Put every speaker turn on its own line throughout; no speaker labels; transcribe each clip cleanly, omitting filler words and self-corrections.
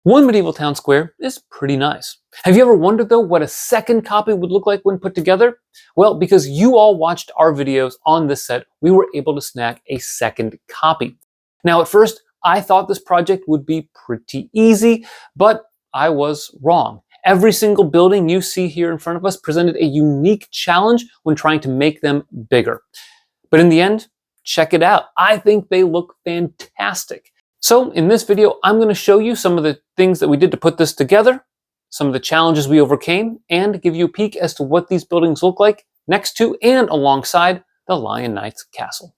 One medieval town square is pretty nice. Have you ever wondered though what a second copy would look like when put together? Well, because you all watched our videos on this set, we were able to snag a second copy. Now at first, I thought this project would be pretty easy, but I was wrong. Every single building you see here in front of us presented a unique challenge when trying to make them bigger. But in the end, check it out. I think they look fantastic. So in this video, I'm going to show you some of the things that we did to put this together, some of the challenges we overcame, and give you a peek as to what these buildings look like next to and alongside the Lion Knight's castle.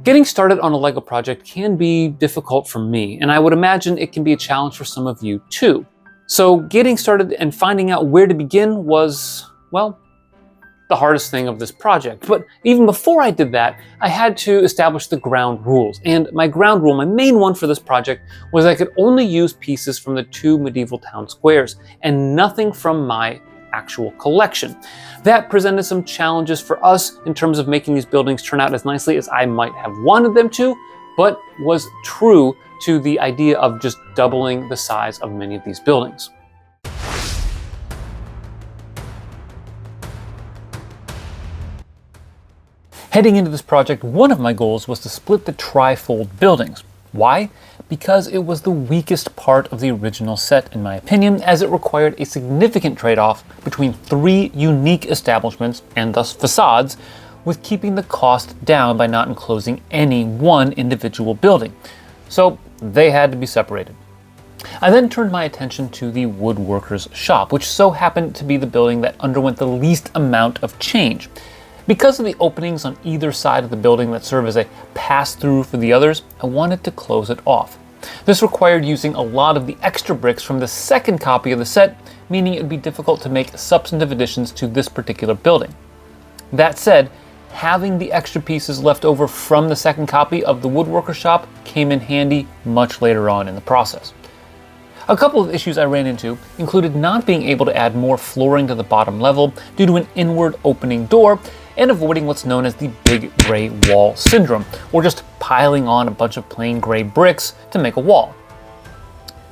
Getting started on a LEGO project can be difficult for me, and I would imagine it can be a challenge for some of you too. So getting started and finding out where to begin was, well, the hardest thing of this project. But even before I did that, I had to establish the ground rules. And my ground rule, my main one for this project, was I could only use pieces from the two medieval town squares and nothing from my actual collection. That presented some challenges for us in terms of making these buildings turn out as nicely as I might have wanted them to, but was true to the idea of just doubling the size of many of these buildings. Heading into this project, one of my goals was to split the trifold buildings. Why? Because it was the weakest part of the original set, in my opinion, as it required a significant trade-off between three unique establishments, and thus facades, with keeping the cost down by not enclosing any one individual building. So they had to be separated. I then turned my attention to the woodworker's shop, which so happened to be the building that underwent the least amount of change. Because of the openings on either side of the building that serve as a pass-through for the others, I wanted to close it off. This required using a lot of the extra bricks from the second copy of the set, meaning it would be difficult to make substantive additions to this particular building. That said, having the extra pieces left over from the second copy of the woodworker shop came in handy much later on in the process. A couple of issues I ran into included not being able to add more flooring to the bottom level due to an inward opening door, and avoiding what's known as the big gray wall syndrome, or just piling on a bunch of plain gray bricks to make a wall.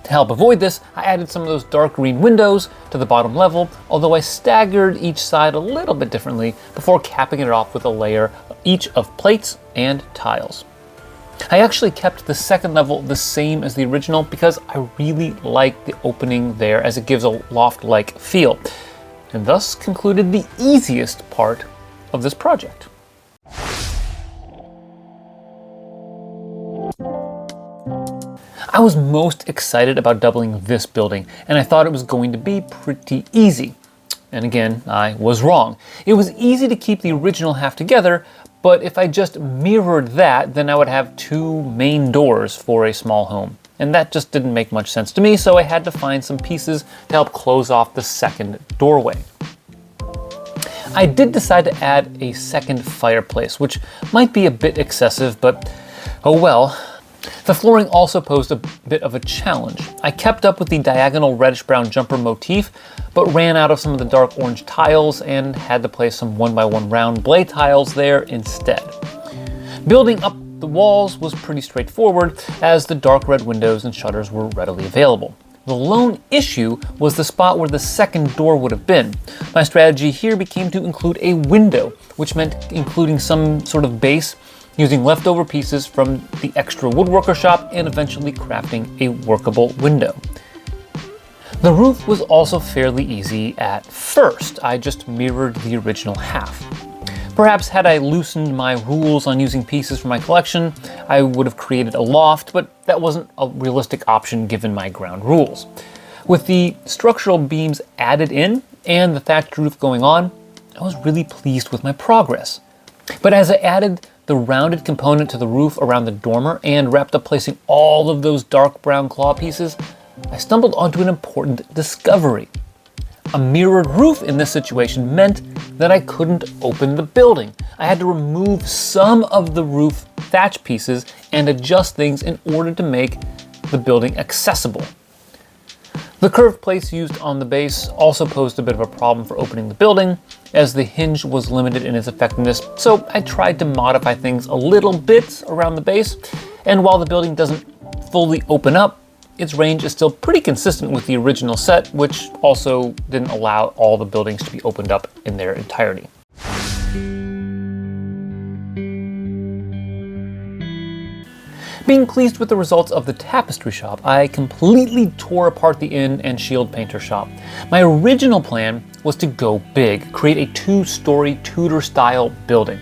To help avoid this, I added some of those dark green windows to the bottom level, although I staggered each side a little bit differently before capping it off with a layer each of plates and tiles. I actually kept the second level the same as the original because I really like the opening there, as it gives a loft-like feel, and thus concluded the easiest part of this project. I was most excited about doubling this building, and I thought it was going to be pretty easy. And again, I was wrong. It was easy to keep the original half together, but if I just mirrored that, then I would have two main doors for a small home. And that just didn't make much sense to me, so I had to find some pieces to help close off the second doorway. I did decide to add a second fireplace, which might be a bit excessive, but oh well. The flooring also posed a bit of a challenge. I kept up with the diagonal reddish-brown jumper motif, but ran out of some of the dark orange tiles and had to place some 1x1 round blade tiles there instead. Building up the walls was pretty straightforward, as the dark red windows and shutters were readily available. The lone issue was the spot where the second door would have been. My strategy here became to include a window, which meant including some sort of base, using leftover pieces from the extra woodworker shop, and eventually crafting a workable window. The roof was also fairly easy at first. I just mirrored the original half. Perhaps had I loosened my rules on using pieces from my collection, I would have created a loft, but that wasn't a realistic option given my ground rules. With the structural beams added in and the thatched roof going on, I was really pleased with my progress. But as I added the rounded component to the roof around the dormer and wrapped up placing all of those dark brown claw pieces, I stumbled onto an important discovery. A mirrored roof in this situation meant that I couldn't open the building. I had to remove some of the roof thatch pieces and adjust things in order to make the building accessible. The curved place used on the base also posed a bit of a problem for opening the building, as the hinge was limited in its effectiveness, so I tried to modify things a little bit around the base, and while the building doesn't fully open up, its range is still pretty consistent with the original set, which also didn't allow all the buildings to be opened up in their entirety. Being pleased with the results of the tapestry shop, I completely tore apart the inn and shield painter shop. My original plan was to go big, create a 2-story Tudor-style building.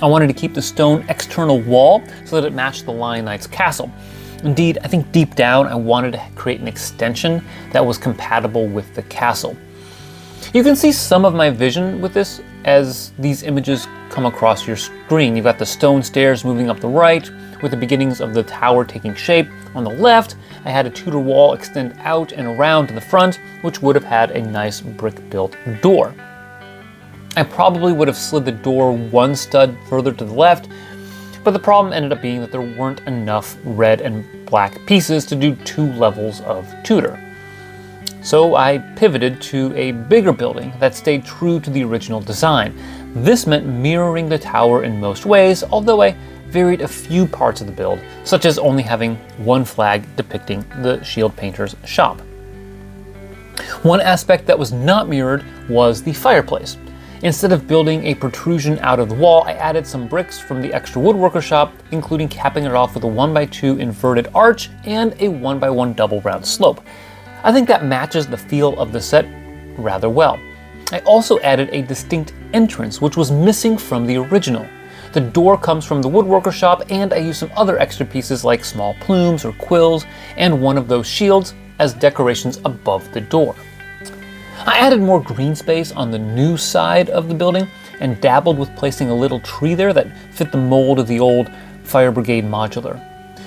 I wanted to keep the stone external wall so that it matched the Lion Knight's castle. Indeed, I think deep down I wanted to create an extension that was compatible with the castle. You can see some of my vision with this as these images come across your screen. You've got the stone stairs moving up the right, with the beginnings of the tower taking shape. On the left, I had a Tudor wall extend out and around to the front, which would have had a nice brick-built door. I probably would have slid the door one stud further to the left, but the problem ended up being that there weren't enough red and black pieces to do 2 levels of Tudor. So I pivoted to a bigger building that stayed true to the original design. This meant mirroring the tower in most ways, although I varied a few parts of the build, such as only having one flag depicting the shield painter's shop. One aspect that was not mirrored was the fireplace. Instead of building a protrusion out of the wall, I added some bricks from the extra woodworker shop, including capping it off with a 1x2 inverted arch and a 1x1 double round slope. I think that matches the feel of the set rather well. I also added a distinct entrance, which was missing from the original. The door comes from the woodworker shop, and I used some other extra pieces like small plumes or quills and one of those shields as decorations above the door. I added more green space on the new side of the building and dabbled with placing a little tree there that fit the mold of the old Fire Brigade modular.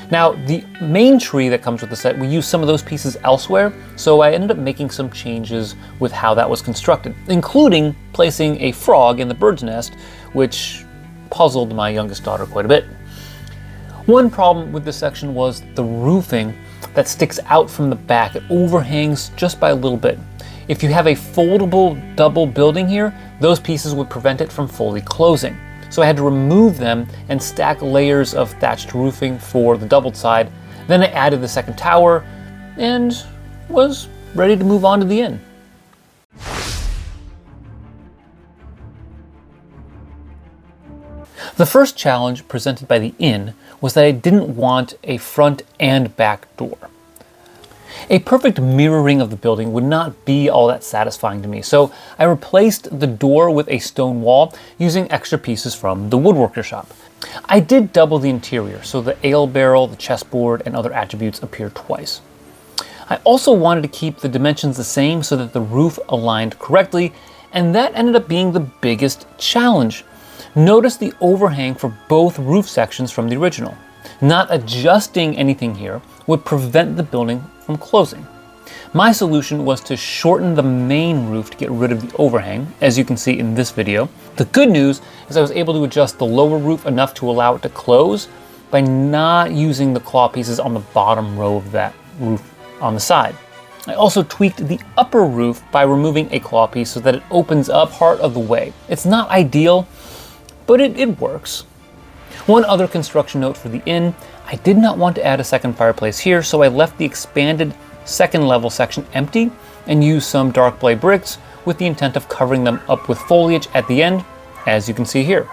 Now, the main tree that comes with the set, we used some of those pieces elsewhere, so I ended up making some changes with how that was constructed, including placing a frog in the bird's nest, which puzzled my youngest daughter quite a bit. One problem with this section was the roofing that sticks out from the back. It overhangs just by a little bit. If you have a foldable double building here, those pieces would prevent it from fully closing. So I had to remove them and stack layers of thatched roofing for the doubled side. Then I added the second tower and was ready to move on to the inn. The first challenge presented by the inn was that I didn't want a front and back door. A perfect mirroring of the building would not be all that satisfying to me, so I replaced the door with a stone wall using extra pieces from the woodworker shop. I did double the interior, so the ale barrel, the chessboard, and other attributes appear twice. I also wanted to keep the dimensions the same so that the roof aligned correctly, and that ended up being the biggest challenge. Notice the overhang for both roof sections from the original. Not adjusting anything here would prevent the building from closing. My solution was to shorten the main roof to get rid of the overhang, as you can see in this video. The good news is I was able to adjust the lower roof enough to allow it to close by not using the claw pieces on the bottom row of that roof on the side. I also tweaked the upper roof by removing a claw piece so that it opens up part of the way. It's not ideal, but it works. One other construction note for the inn, I did not want to add a second fireplace here, so I left the expanded second level section empty and used some dark blade bricks with the intent of covering them up with foliage at the end, as you can see here.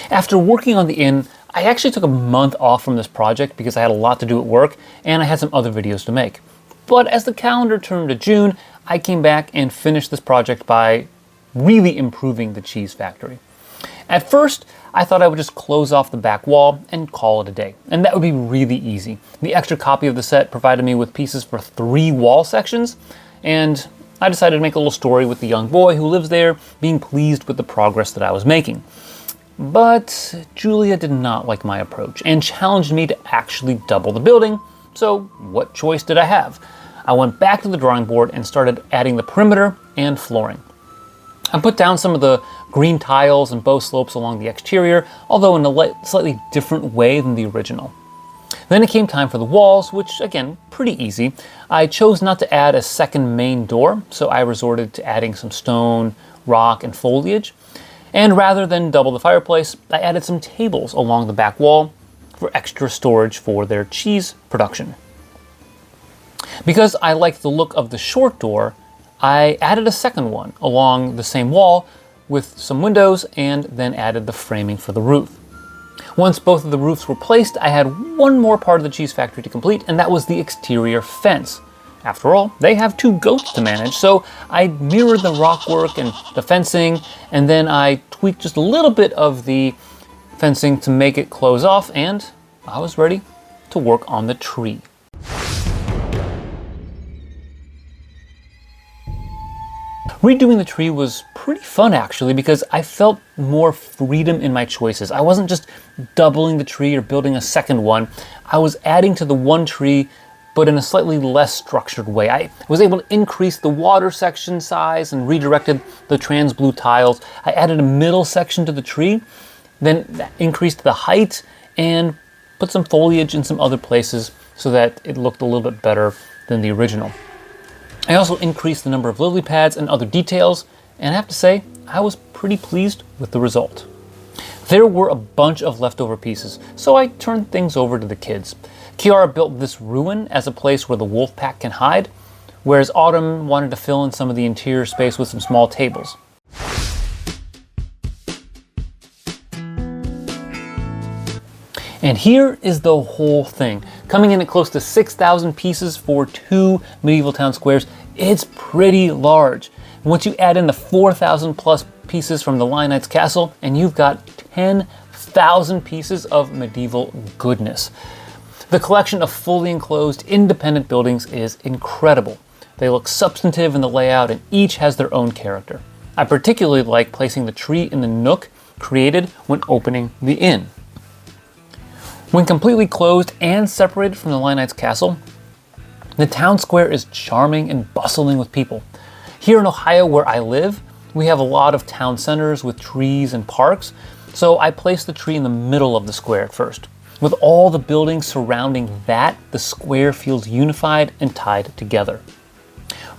After working on the inn, I actually took a month off from this project because I had a lot to do at work and I had some other videos to make. But as the calendar turned to June, I came back and finished this project by really improving the cheese factory. At first, I thought I would just close off the back wall and call it a day, and that would be really easy. The extra copy of the set provided me with pieces for 3 wall sections, and I decided to make a little story with the young boy who lives there, being pleased with the progress that I was making. But Julia did not like my approach and challenged me to actually double the building, so what choice did I have? I went back to the drawing board and started adding the perimeter and flooring. I put down some of the green tiles and bow slopes along the exterior, although in a slightly different way than the original. Then it came time for the walls, which again, pretty easy. I chose not to add a second main door, so I resorted to adding some stone, rock, and foliage. And rather than double the fireplace, I added some tables along the back wall for extra storage for their cheese production. Because I liked the look of the short door, I added a second one along the same wall with some windows and then added the framing for the roof. Once both of the roofs were placed, I had one more part of the cheese factory to complete, and that was the exterior fence. After all, they have 2 goats to manage, so I mirrored the rock work and the fencing, and then I tweaked just a little bit of the fencing to make it close off, and I was ready to work on the tree. Redoing the tree was pretty fun actually, because I felt more freedom in my choices. I wasn't just doubling the tree or building a second one. I was adding to the one tree, but in a slightly less structured way. I was able to increase the water section size and redirected the trans blue tiles. I added a middle section to the tree, then increased the height and put some foliage in some other places so that it looked a little bit better than the original. I also increased the number of lily pads and other details, and I have to say, I was pretty pleased with the result. There were a bunch of leftover pieces, so I turned things over to the kids. Kiara built this ruin as a place where the wolf pack can hide, whereas Autumn wanted to fill in some of the interior space with some small tables. And here is the whole thing. Coming in at close to 6,000 pieces for 2 medieval town squares, it's pretty large. And once you add in the 4,000 plus pieces from the Lionites Castle, and you've got 10,000 pieces of medieval goodness. The collection of fully enclosed, independent buildings is incredible. They look substantive in the layout and each has their own character. I particularly like placing the tree in the nook created when opening the inn. When completely closed and separated from the Lionites Castle, the town square is charming and bustling with people. Here in Ohio, where I live, we have a lot of town centers with trees and parks, so I placed the tree in the middle of the square at first. With all the buildings surrounding that, the square feels unified and tied together.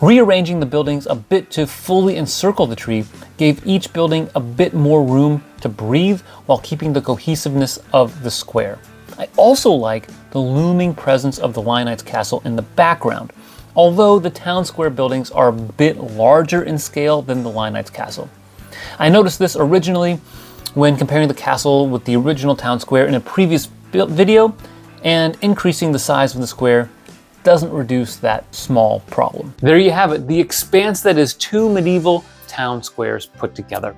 Rearranging the buildings a bit to fully encircle the tree gave each building a bit more room to breathe while keeping the cohesiveness of the square. I also like the looming presence of the Lionites Castle in the background, although the town square buildings are a bit larger in scale than the Lionites Castle. I noticed this originally when comparing the castle with the original town square in a previous video, and increasing the size of the square doesn't reduce that small problem. There you have it, the expanse that is 2 medieval town squares put together.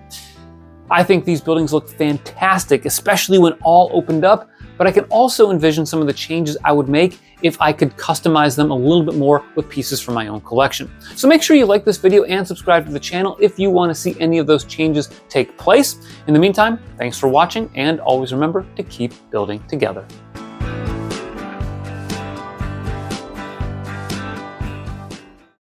I think these buildings look fantastic, especially when all opened up, but I can also envision some of the changes I would make if I could customize them a little bit more with pieces from my own collection. So make sure you like this video and subscribe to the channel if you want to see any of those changes take place. In the meantime, thanks for watching, and always remember to keep building together.